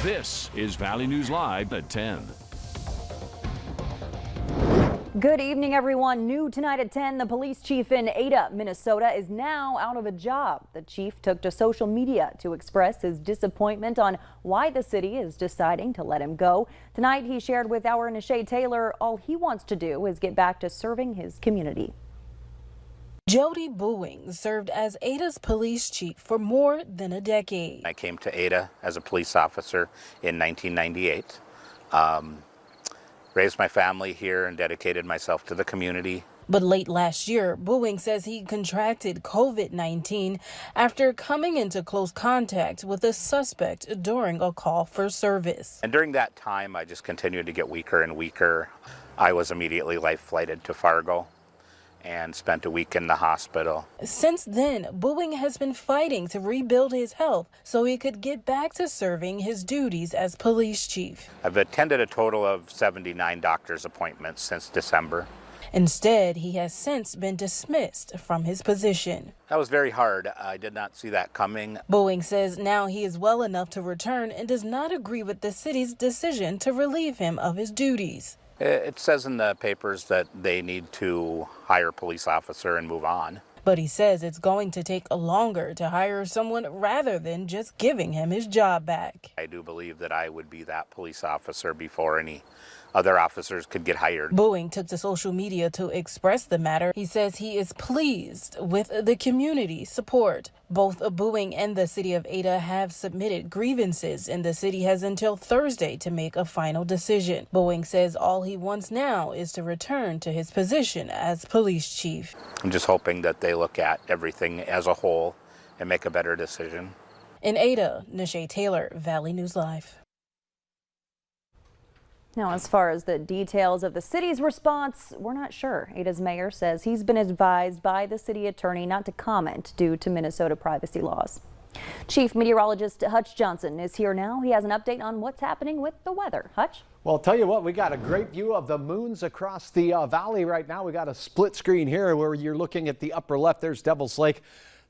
This is Valley News Live at 10. Good evening, everyone. New tonight at 10, the police chief in Ada, Minnesota is now out of a job. The chief took to social media to express his disappointment on why the city is deciding to let him go. Tonight, he shared with our Nishay Taylor all he wants to do is get back to serving his community. Jody Booing served as Ada's police chief for more than a decade. I came to Ada as a police officer in 1998. Raised my family here and dedicated myself to the community. But late last year, Booing says he contracted COVID-19 after coming into close contact with a suspect during a call for service. And during that time, I just continued to get weaker and weaker. I was immediately life flighted to Fargo and spent a week in the hospital. Since then, Booing has been fighting to rebuild his health so he could get back to serving his duties as police chief. I've attended a total of 79 doctor's appointments since December. Instead, he has since been dismissed from his position. That was very hard. I did not see that coming. Booing says now he is well enough to return and does not agree with the city's decision to relieve him of his duties. It says in the papers that they need to hire a police officer and move on. But he says it's going to take longer to hire someone rather than just giving him his job back. I do believe that I would be that police officer before any other officers could get hired. Booing took to social media to express the matter. He says he is pleased with the community support. Both Booing and the city of Ada have submitted grievances, and the city has until Thursday to make a final decision. Booing says all he wants now is to return to his position as police chief. I'm just hoping that they look at everything as a whole and make a better decision. In Ada, Nishay Taylor, Valley News Live. Now, as far as the details of the city's response, we're not sure. Ada's mayor says he's been advised by the city attorney not to comment due to Minnesota privacy laws. Chief Meteorologist Hutch Johnson is here now. He has an update on what's happening with the weather. Hutch? Well, I'll tell you what, we got a great view of the moons across the valley right now. We got a split screen here where you're looking at the upper left. There's Devil's Lake.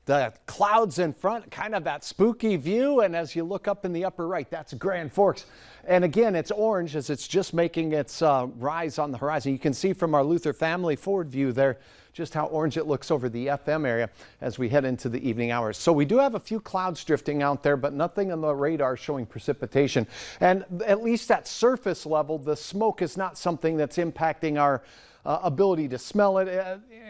The clouds in front, kind of that spooky view. And as you look up in the upper right, that's Grand Forks. And again, it's orange as it's just making its rise on the horizon. You can see from our Luther family forward view there just how orange it looks over the FM area as we head into the evening hours. So we do have a few clouds drifting out there, but nothing on the radar showing precipitation. And at least at surface level, the smoke is not something that's impacting our ability to smell it,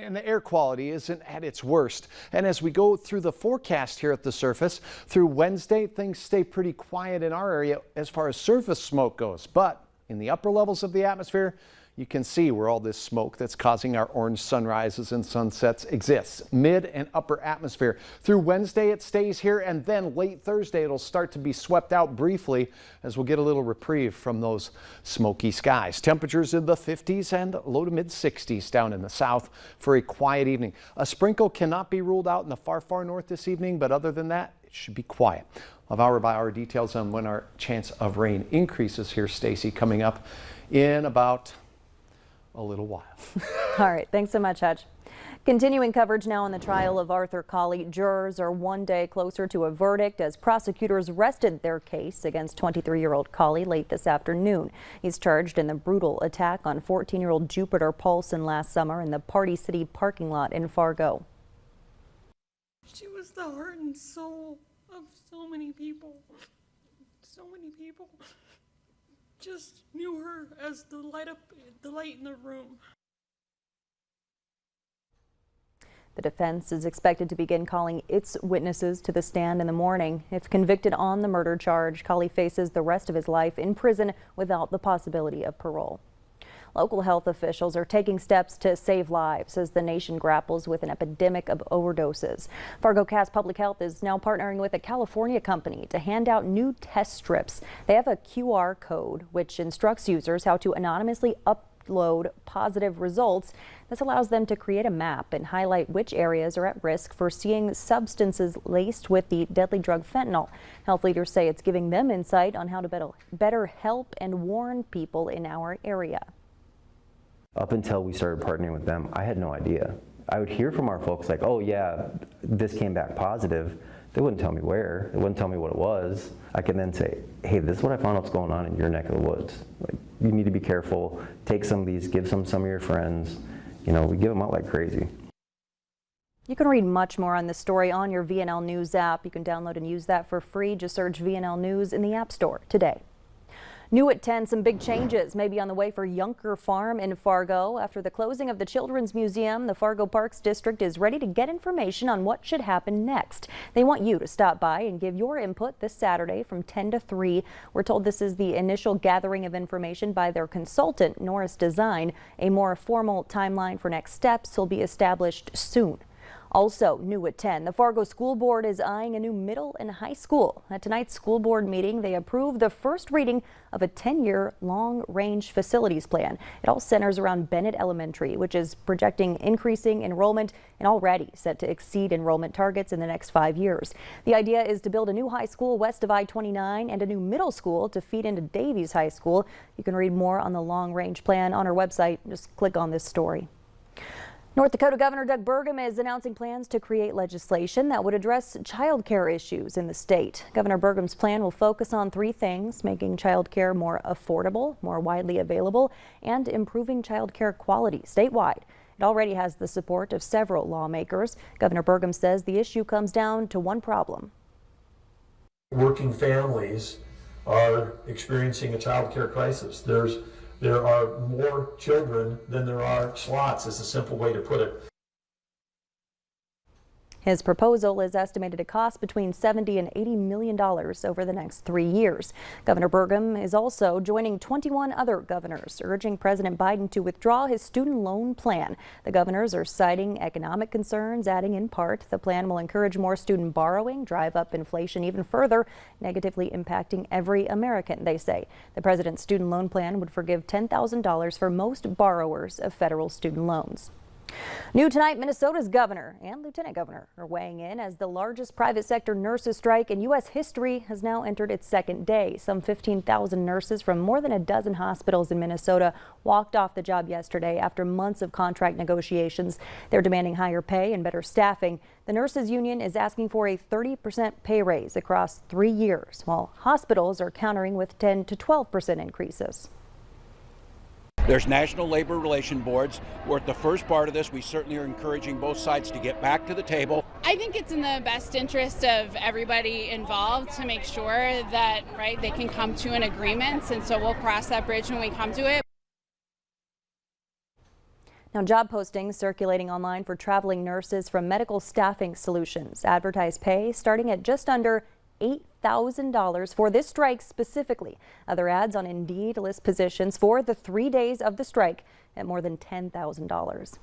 and the air quality isn't at its worst. And as we go through the forecast here at the surface, through Wednesday, things stay pretty quiet in our area as far as surface smoke goes. But in the upper levels of the atmosphere, you can see where all this smoke that's causing our orange sunrises and sunsets exists. Mid and upper atmosphere. Through Wednesday it stays here, and then late Thursday it'll start to be swept out briefly as we'll get a little reprieve from those smoky skies. Temperatures in the 50s and low to mid 60s down in the south for a quiet evening. A sprinkle cannot be ruled out in the far north this evening, but other than that, it should be quiet. We'll have hour-by-hour details on when our chance of rain increases here, Stacy, coming up in about a little while. All right. Thanks so much, Hutch. Continuing coverage now on the trial of Arthur Colley. Jurors are one day closer to a verdict as prosecutors rested their case against 23-year-old Colley late this afternoon. He's charged in the brutal attack on 14-year-old Jupiter Paulson last summer in the Party City parking lot in Fargo. She was the heart and soul of so many people. So many people just knew her as the light in the room. The defense is expected to begin calling its witnesses to the stand in the morning. If convicted on the murder charge, Colley faces the rest of his life in prison without the possibility of parole. Local health officials are taking steps to save lives as the nation grapples with an epidemic of overdoses. Fargo Cass Public Health is now partnering with a California company to hand out new test strips. They have a QR code which instructs users how to anonymously upload positive results. This allows them to create a map and highlight which areas are at risk for seeing substances laced with the deadly drug fentanyl. Health leaders say it's giving them insight on how to better help and warn people in our area. Up until we started partnering with them, I had no idea. I would hear from our folks like, oh yeah, this came back positive. They wouldn't tell me where. They wouldn't tell me what it was. I can then say, hey, this is what I found out's going on in your neck of the woods. Like, you need to be careful. Take some of these, give some of your friends. You know, we give them out like crazy. You can read much more on this story on your VNL News app. You can download and use that for free. Just search VNL News in the App Store today. New at 10, some big changes may be on the way for Yunker Farm in Fargo. After the closing of the Children's Museum, the Fargo Parks District is ready to get information on what should happen next. They want you to stop by and give your input this Saturday from 10 to 3. We're told this is the initial gathering of information by their consultant, Norris Design. A more formal timeline for next steps will be established soon. Also new at 10, the Fargo School Board is eyeing a new middle and high school. At tonight's school board meeting, they approved the first reading of a 10-year long-range facilities plan. It all centers around Bennett Elementary, which is projecting increasing enrollment and already set to exceed enrollment targets in the next 5 years. The idea is to build a new high school west of I-29 and a new middle school to feed into Davies High School. You can read more on the long-range plan on our website. Just click on this story. North Dakota Governor Doug Burgum is announcing plans to create legislation that would address child care issues in the state. Governor Burgum's plan will focus on 3 things: making child care more affordable, more widely available, and improving child care quality statewide. It already has the support of several lawmakers. Governor Burgum says the issue comes down to one problem. Working families are experiencing a child care crisis. There are more children than there are slots, is a simple way to put it. His proposal is estimated to cost between $70 and $80 million over the next 3 years. Governor Burgum is also joining 21 other governors, urging President Biden to withdraw his student loan plan. The governors are citing economic concerns, adding in part the plan will encourage more student borrowing, drive up inflation even further, negatively impacting every American, they say. The president's student loan plan would forgive $10,000 for most borrowers of federal student loans. New tonight, Minnesota's governor and lieutenant governor are weighing in as the largest private sector nurses strike in U.S. history has now entered its second day. Some 15,000 nurses from more than a dozen hospitals in Minnesota walked off the job yesterday after months of contract negotiations. They're demanding higher pay and better staffing. The nurses union is asking for a 30% pay raise across 3 years, while hospitals are countering with 10 to 12% increases. There's national labor relation boards. We're at the first part of this. We certainly are encouraging both sides to get back to the table. I think it's in the best interest of everybody involved to make sure that, they can come to an agreement, and so we'll cross that bridge when we come to it. Now, job postings circulating online for traveling nurses from Medical Staffing Solutions advertise pay starting at just under $8,000 for this strike specifically. Other ads on Indeed list positions for the 3 days of the strike at more than $10,000.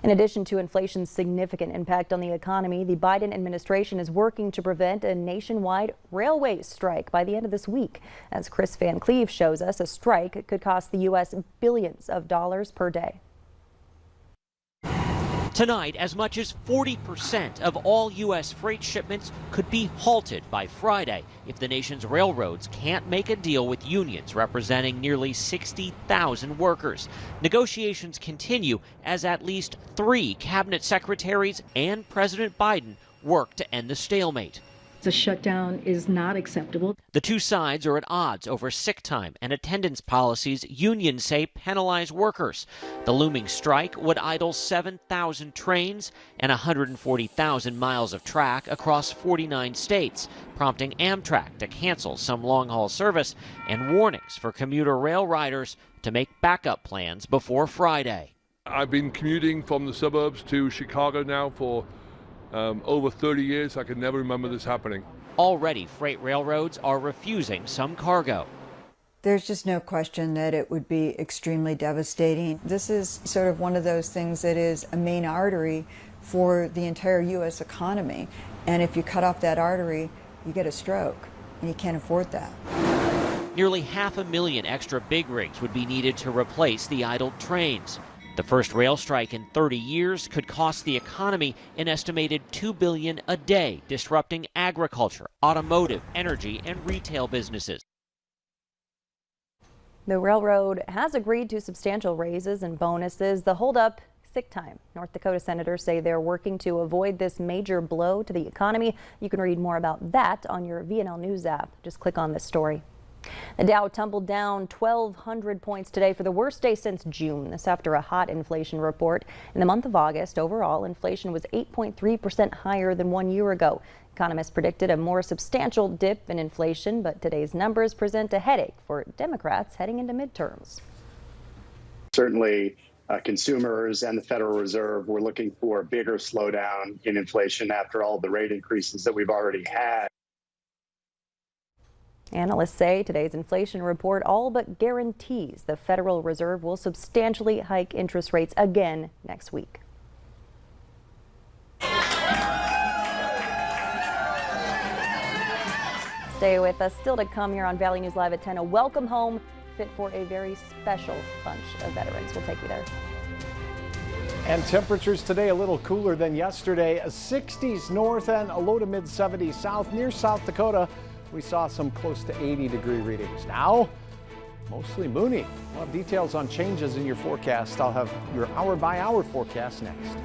In addition to inflation's significant impact on the economy, the Biden administration is working to prevent a nationwide railway strike by the end of this week. As Chris Van Cleve shows us, a strike could cost the U.S. billions of dollars per day. Tonight, as much as 40% of all U.S. freight shipments could be halted by Friday if the nation's railroads can't make a deal with unions representing nearly 60,000 workers. Negotiations continue as at least 3 cabinet secretaries and President Biden work to end the stalemate. The shutdown is not acceptable. The two sides are at odds over sick time and attendance policies unions say penalize workers. The looming strike would idle 7,000 trains and 140,000 miles of track across 49 states, prompting Amtrak to cancel some long-haul service and warnings for commuter rail riders to make backup plans before Friday. I've been commuting from the suburbs to Chicago now for over 30 years. I can never remember this happening. Already, freight railroads are refusing some cargo. There's just no question that it would be extremely devastating. This is sort of one of those things that is a main artery for the entire U.S. economy. And if you cut off that artery, you get a stroke, and you can't afford that. Nearly 500,000 extra big rigs would be needed to replace the idled trains. The first rail strike in 30 years could cost the economy an estimated $2 billion a day, disrupting agriculture, automotive, energy, and retail businesses. The railroad has agreed to substantial raises and bonuses. The holdup sick time. North Dakota senators say they're working to avoid this major blow to the economy. You can read more about that on your VNL News app. Just click on this story. The Dow tumbled down 1,200 points today for the worst day since June. This after a hot inflation report. In the month of August, overall inflation was 8.3% higher than 1 year ago. Economists predicted a more substantial dip in inflation, but today's numbers present a headache for Democrats heading into midterms. Certainly, consumers and the Federal Reserve were looking for a bigger slowdown in inflation after all the rate increases that we've already had. Analysts say today's inflation report all but guarantees the Federal Reserve will substantially hike interest rates again next week. Stay with us. Still to come here on Valley News Live at 10, a welcome home fit for a very special bunch of veterans. We'll take you there. And temperatures today a little cooler than yesterday. 60s north and a low to mid 70s south. Near South Dakota, we saw some close to 80-degree readings. Now, mostly moony. We'll have details on changes in your forecast. I'll have your hour-by-hour forecast next.